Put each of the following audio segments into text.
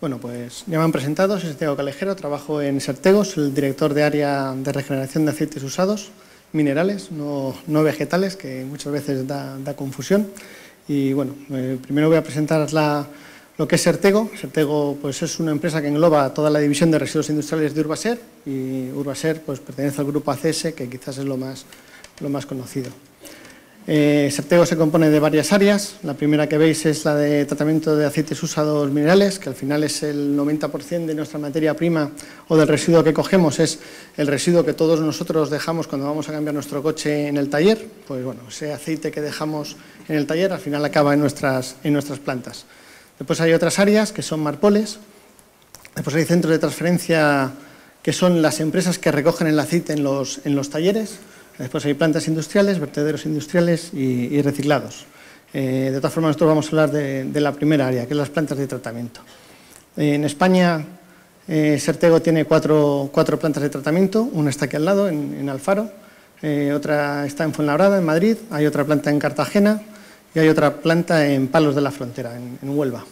Bueno, pues ya me han presentado, soy Santiago Calejero, trabajo en Sertego, soy el director de área de regeneración de aceites usados, minerales, no vegetales, que muchas veces da confusión. Y bueno, primero voy a presentar lo que es Sertego. Sertego pues, es una empresa que engloba toda la división de residuos industriales de Urbaser, y Urbaser pues, pertenece al grupo ACS, que quizás es lo más conocido. Sertego se compone de varias áreas. La primera que veis es la de tratamiento de aceites usados minerales, que al final es el 90% de nuestra materia prima o del residuo que cogemos, es el residuo que todos nosotros dejamos cuando vamos a cambiar nuestro coche en el taller. Pues bueno, ese aceite que dejamos en el taller al final acaba en nuestras plantas. Después hay otras áreas que son marpoles. Después hay centros de transferencia, que son las empresas que recogen el aceite en los talleres. Después hay plantas industriales, vertederos industriales y reciclados. De todas formas, nosotros vamos a hablar de la primera área, que es las plantas de tratamiento. En España, Sertego tiene cuatro plantas de tratamiento. Una está aquí al lado, en Alfaro. Otra está en Fuenlabrada, en Madrid. Hay otra planta en Cartagena y hay otra planta en Palos de la Frontera, en Huelva.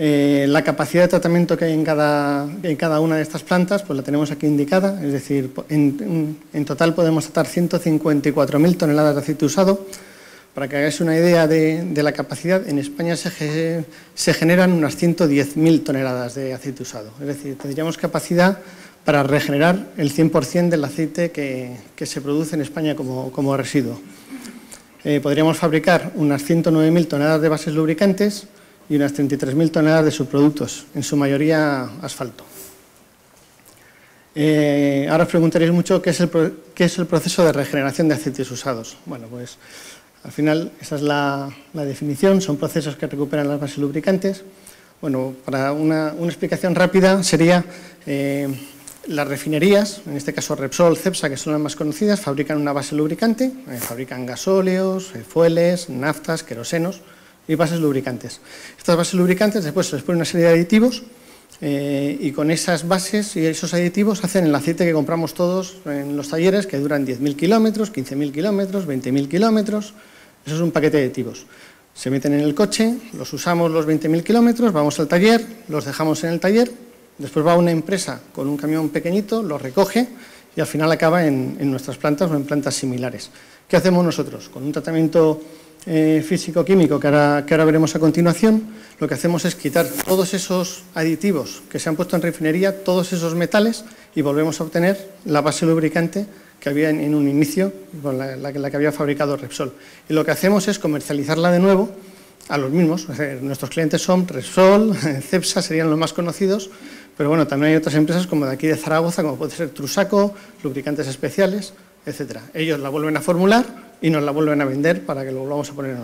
La capacidad de tratamiento que hay en cada una de estas plantas pues la tenemos aquí indicada, es decir, en total podemos tratar 154.000 toneladas de aceite usado. Para que hagáis una idea de la capacidad, en España se generan unas 110.000 toneladas de aceite usado, es decir, tendríamos capacidad para regenerar el 100% del aceite que se produce en España como residuo. Podríamos fabricar unas 109.000 toneladas de bases lubricantes y unas 33.000 toneladas de subproductos, en su mayoría asfalto. Ahora os preguntaréis mucho qué es el proceso de regeneración de aceites usados. Bueno, pues al final esa es la definición, son procesos que recuperan las bases lubricantes. Bueno, para una explicación rápida sería las refinerías, en este caso Repsol, Cepsa, que son las más conocidas, fabrican una base lubricante, fabrican gasóleos, fueles, naftas, querosenos y bases lubricantes. Estas bases lubricantes después se les pone una serie de aditivos y con esas bases y esos aditivos hacen el aceite que compramos todos en los talleres, que duran 10.000 kilómetros, 15.000 kilómetros, 20.000 kilómetros. Eso es un paquete de aditivos. Se meten en el coche, los usamos los 20.000 kilómetros, vamos al taller, los dejamos en el taller, después va una empresa con un camión pequeñito, los recoge y al final acaba en nuestras plantas o en plantas similares. ¿Qué hacemos nosotros? Con un tratamiento físico-químico que ahora veremos a continuación, lo que hacemos es quitar todos esos aditivos que se han puesto en refinería, todos esos metales, y volvemos a obtener la base lubricante que había en un inicio, con la que había fabricado Repsol. Y lo que hacemos es comercializarla de nuevo a los mismos. Nuestros clientes son Repsol, Cepsa serían los más conocidos, pero bueno, también hay otras empresas como de aquí de Zaragoza, como puede ser Trusaco, Lubricantes Especiales, etcétera. Ellos la vuelven a formular y nos la vuelven a vender para que lo volvamos a poner en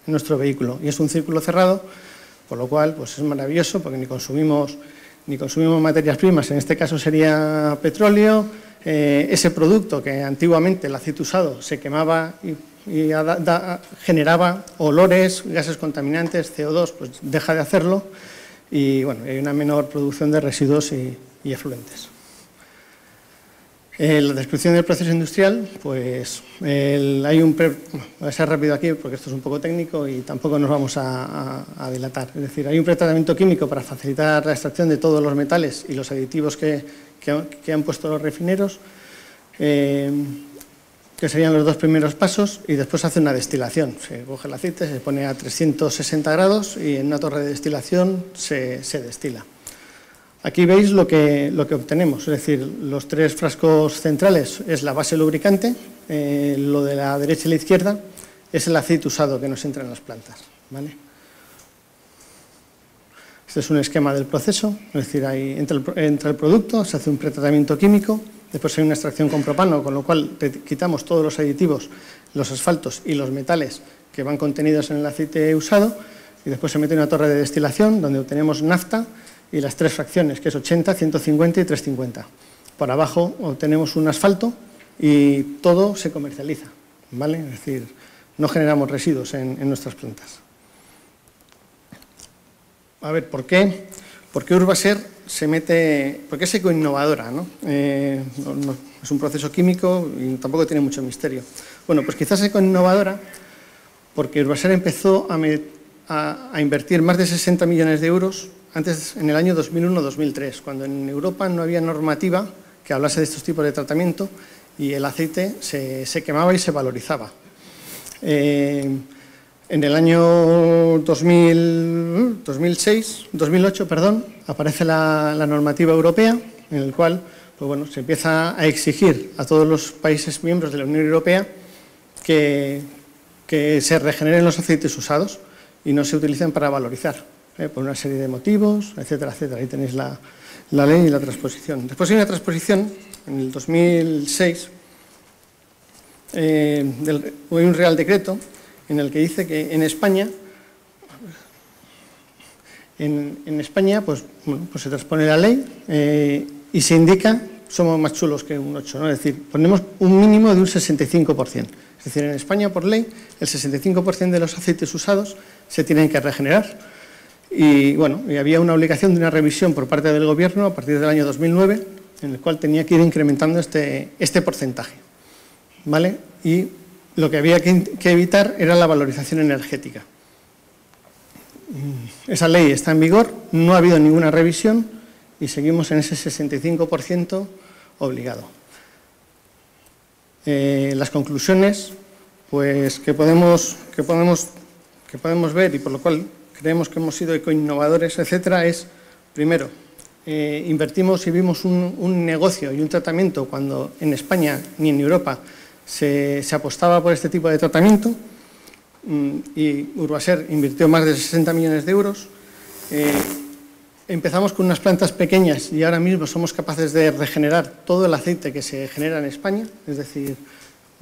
nuestro vehículo. Y es un círculo cerrado, por lo cual pues es maravilloso, porque ni consumimos materias primas, en este caso sería petróleo. Ese producto que antiguamente el aceite usado se quemaba y generaba olores, gases contaminantes, CO2, pues deja de hacerlo y bueno, hay una menor producción de residuos y efluentes. La descripción del proceso industrial, pues voy a ser rápido aquí porque esto es un poco técnico y tampoco nos vamos a dilatar. Es decir, hay un tratamiento químico para facilitar la extracción de todos los metales y los aditivos que han puesto los refineros, que serían los dos primeros pasos, y después se hace una destilación. Se coge el aceite, se pone a 360 grados y en una torre de destilación se destila. Aquí veis lo que obtenemos, es decir, los tres frascos centrales es la base lubricante, lo de la derecha y la izquierda es el aceite usado que nos entra en las plantas, ¿vale? Este es un esquema del proceso, es decir, ahí entra el producto, se hace un pretratamiento químico, después hay una extracción con propano, con lo cual quitamos todos los aditivos, los asfaltos y los metales que van contenidos en el aceite usado, y después se mete en una torre de destilación donde obtenemos nafta y las tres fracciones, que es 80, 150 y 350. Por abajo obtenemos un asfalto y todo se comercializa, ¿vale? Es decir, no generamos residuos en nuestras plantas. A ver, ¿por qué? Porque Urbaser porque es ecoinnovadora, ¿no? No es un proceso químico y tampoco tiene mucho misterio. Bueno, pues quizás ecoinnovadora porque Urbaser empezó a invertir más de 60 millones de euros antes, en el año 2001-2003, cuando en Europa no había normativa que hablase de estos tipos de tratamiento y el aceite se quemaba y se valorizaba. En el año 2008, aparece la normativa europea, en el cual pues bueno, se empieza a exigir a todos los países miembros de la Unión Europea que se regeneren los aceites usados y no se utilicen para valorizar, por una serie de motivos, etcétera, etcétera. Ahí tenéis la ley y la transposición. Después hay una transposición, en el 2006, hay un Real Decreto en el que dice que en España, pues se transpone la ley y se indica, somos más chulos que un 8, ¿no? Es decir, ponemos un mínimo de un 65%. Es decir, en España, por ley, el 65% de los aceites usados se tienen que regenerar. Y bueno, y había una obligación de una revisión por parte del Gobierno a partir del año 2009, en el cual tenía que ir incrementando este porcentaje, ¿vale? Y lo que había que evitar era la valorización energética. Esa ley está en vigor, no ha habido ninguna revisión y seguimos en ese 65% obligado. Las conclusiones pues, que podemos ver y por lo cual creemos que hemos sido ecoinnovadores, etcétera, es, primero, invertimos y vimos un negocio y un tratamiento cuando en España ni en Europa se apostaba por este tipo de tratamiento y Urbaser invirtió más de 60 millones de euros. Empezamos con unas plantas pequeñas y ahora mismo somos capaces de regenerar todo el aceite que se genera en España, es decir,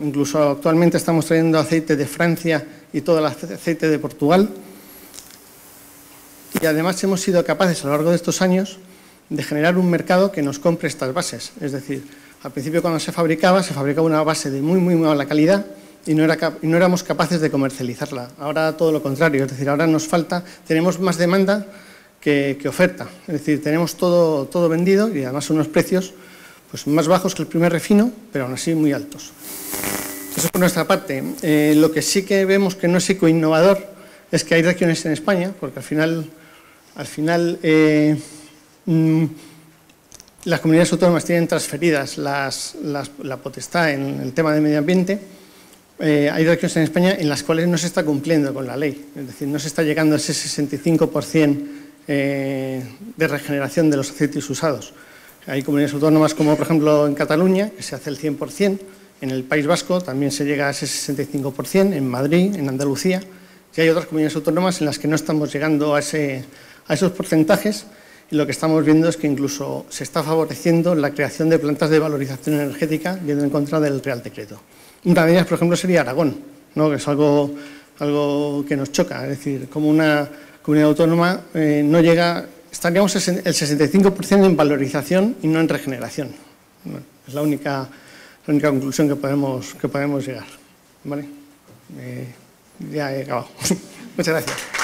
incluso actualmente estamos trayendo aceite de Francia y todo el aceite de Portugal. Y además hemos sido capaces a lo largo de estos años de generar un mercado que nos compre estas bases. Es decir, al principio cuando se fabricaba una base de muy, muy mala calidad y no éramos capaces de comercializarla. Ahora todo lo contrario, es decir, ahora nos falta, tenemos más demanda que oferta. Es decir, tenemos todo vendido y además unos precios pues, más bajos que el primer refino, pero aún así muy altos. Eso por nuestra parte. Lo que sí que vemos que no es ecoinnovador es que hay regiones en España, porque al final las comunidades autónomas tienen transferidas la potestad en el tema de medio ambiente. Hay regiones en España en las cuales no se está cumpliendo con la ley, es decir, no se está llegando a ese 65% de regeneración de los aceites usados. Hay comunidades autónomas como, por ejemplo, en Cataluña, que se hace el 100%, en el País Vasco también se llega a ese 65%, en Madrid, en Andalucía, y hay otras comunidades autónomas en las que no estamos llegando a esos porcentajes y lo que estamos viendo es que incluso se está favoreciendo la creación de plantas de valorización energética yendo en contra del Real Decreto. Una de ellas, por ejemplo, sería Aragón, ¿no? Que es algo que nos choca, es decir, como una comunidad autónoma no llega, estaríamos el 65% en valorización y no en regeneración. Bueno, es la única conclusión que podemos llegar, ¿vale? Ya he acabado. Muchas gracias.